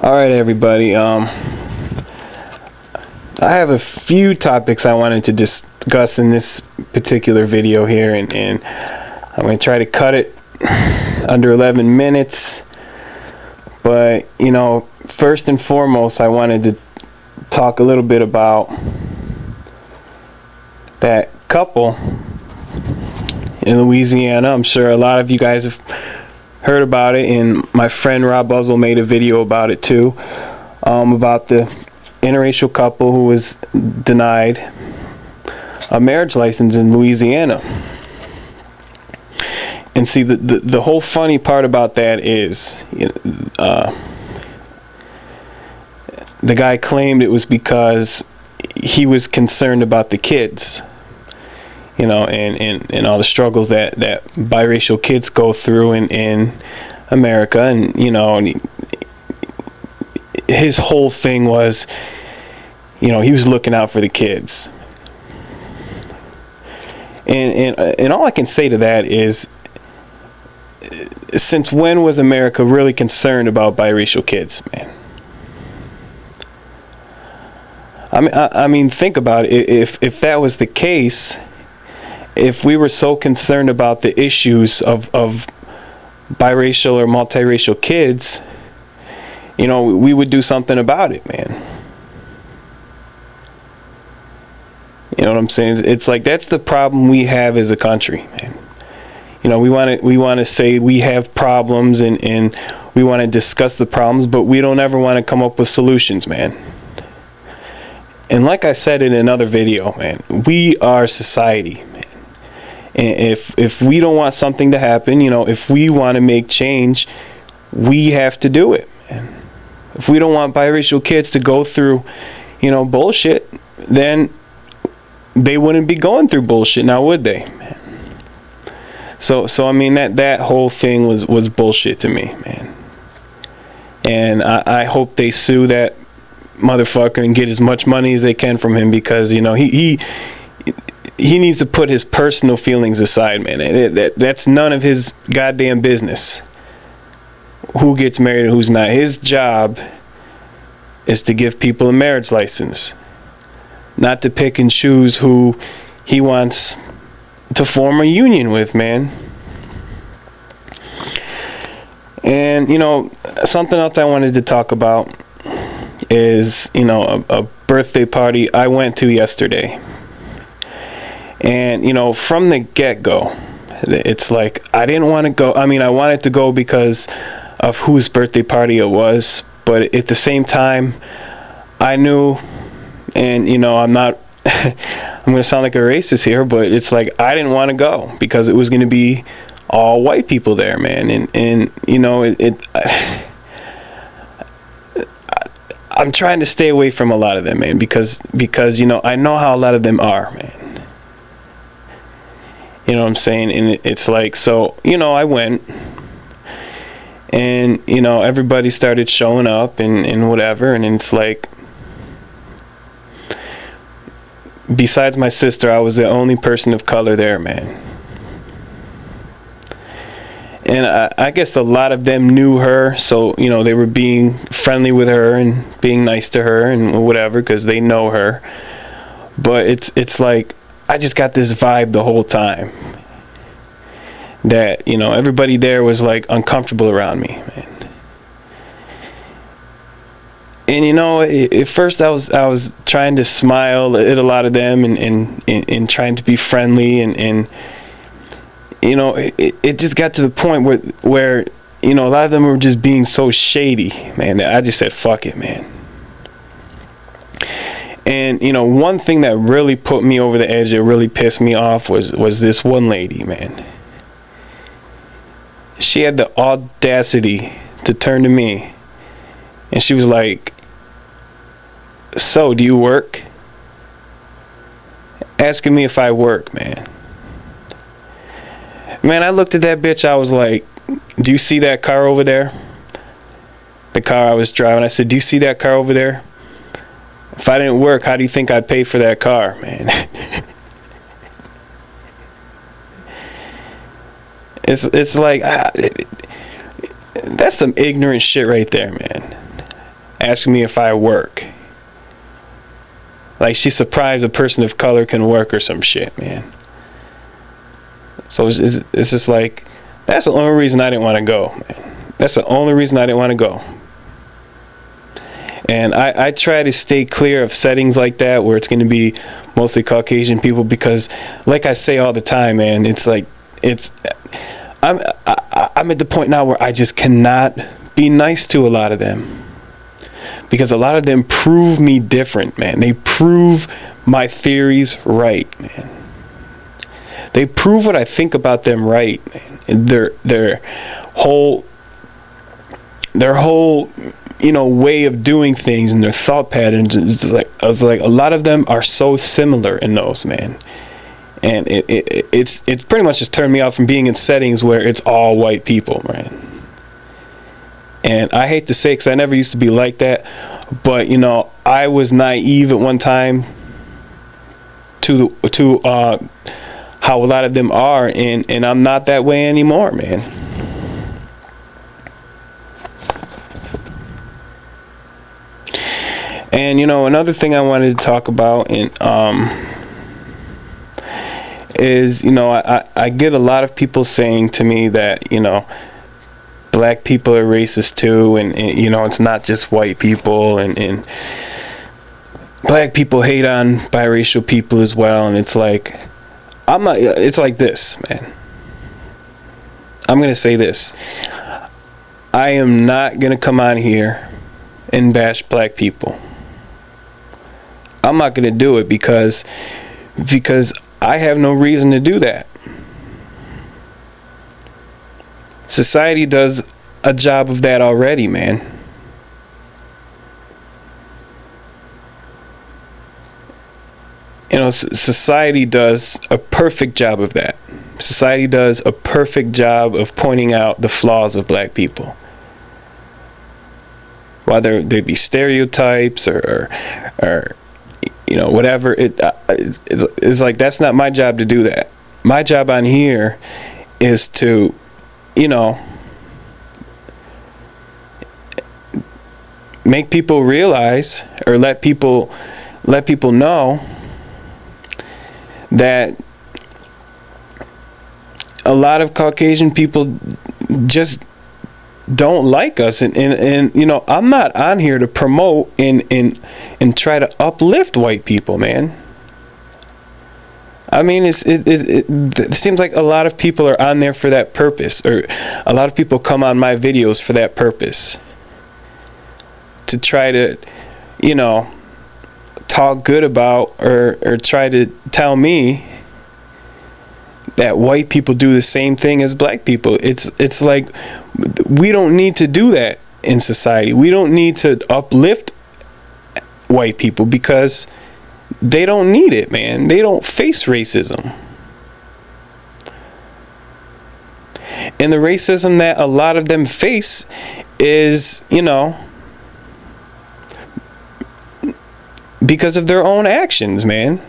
All right, everybody. I have a few topics I wanted to discuss in this particular video here, and I'm going to try to cut it under 11 minutes. But, first and foremost, I wanted to talk a little bit about that couple in Louisiana. I'm sure a lot of you guys have heard about it, and my friend Rob Buzzle made a video about it too, about the interracial couple who was denied a marriage license in Louisiana. And see, the whole funny part about that is the guy claimed it was because he was concerned about the kids, and all the struggles that biracial kids go through in America, and his whole thing was, he was looking out for the kids. And all I can say to that is, since when was America really concerned about biracial kids, man? I mean, think about it. If that was the case, if we were so concerned about the issues of biracial or multiracial kids, we would do something about it, man. You know what I'm saying? It's like, that's the problem we have as a country, man. We want to say we have problems, and we want to discuss the problems, but we don't ever want to come up with solutions, man. And like I said in another video, man, we are society, man. And if we don't want something to happen, if we want to make change, we have to do it, man. If we don't want biracial kids to go through, bullshit, then they wouldn't be going through bullshit now, would they, man? So I mean, that whole thing was bullshit to me, man. And I hope they sue that motherfucker and get as much money as they can from him, because he needs to put his personal feelings aside, man. That's none of his goddamn business who gets married and who's not. His job is to give people a marriage license, not to pick and choose who he wants to form a union with, man. And something else I wanted to talk about is a birthday party I went to yesterday. And from the get-go, it's like, I didn't want to go. I mean, I wanted to go because of whose birthday party it was, but at the same time, I knew, and I'm not I'm going to sound like a racist here, but it's like, I didn't want to go because it was going to be all white people there, man. And I'm trying to stay away from a lot of them, man, because I know how a lot of them are, man. You know what I'm saying? And it's like, so, I went, and, everybody started showing up and whatever, and it's like, besides my sister, I was the only person of color there, man. And I guess a lot of them knew her, so, they were being friendly with her and being nice to her and whatever, because they know her. But it's like, I just got this vibe the whole time that, everybody there was like uncomfortable around me, man. And at first I was trying to smile at a lot of them and trying to be friendly, and it just got to the point where a lot of them were just being so shady, man, that I just said, fuck it, man. And one thing that really put me over the edge, that really pissed me off, was this one lady, man. She had the audacity to turn to me, and she was like, "So, do you work?" Asking me if I work, man. Man, I looked at that bitch, I was like, "Do you see that car over there?" The car I was driving. I said, "Do you see that car over there? If I didn't work, how do you think I'd pay for that car, man?" It's like, that's some ignorant shit right there, man. asking me if I work. Like, she's surprised a person of color can work or some shit, man. So it's just like, that's the only reason I didn't want to go, man. That's the only reason I didn't want to go. And I try to stay clear of settings like that where it's going to be mostly Caucasian people, because like I say all the time, man, it's like, I'm at the point now where I just cannot be nice to a lot of them, because a lot of them prove me different, man. They prove my theories right, man. They prove what I think about them right, man. And their whole way of doing things and their thought patterns. I was like, a lot of them are so similar in those, man. And it's pretty much just turned me off from being in settings where it's all white people, man. And I hate to say it, because I never used to be like that, but I was naive at one time to how a lot of them are, and I'm not that way anymore, man. And another thing I wanted to talk about is I get a lot of people saying to me that black people are racist too, and it's not just white people, and black people hate on biracial people as well. And it's like, it's like this, man. I'm gonna say this. I am not gonna come on here and bash black people. I'm not gonna do it because I have no reason to do that. Society does a job of that already, man. Society does a perfect job of that. Society does a perfect job of pointing out the flaws of black people. Whether they be stereotypes or whatever, it's like, that's not my job to do that. My job on here is to make people realize, or let people know that a lot of Caucasian people just don't like us, and I'm not on here to promote and try to uplift white people, man. I mean, it seems like a lot of people are on there for that purpose, or a lot of people come on my videos for that purpose, to try to talk good about, or try to tell me that white people do the same thing as black people. It's like, we don't need to do that in society. We don't need to uplift white people, because they don't need it, man. They don't face racism. And the racism that a lot of them face is, because of their own actions, man.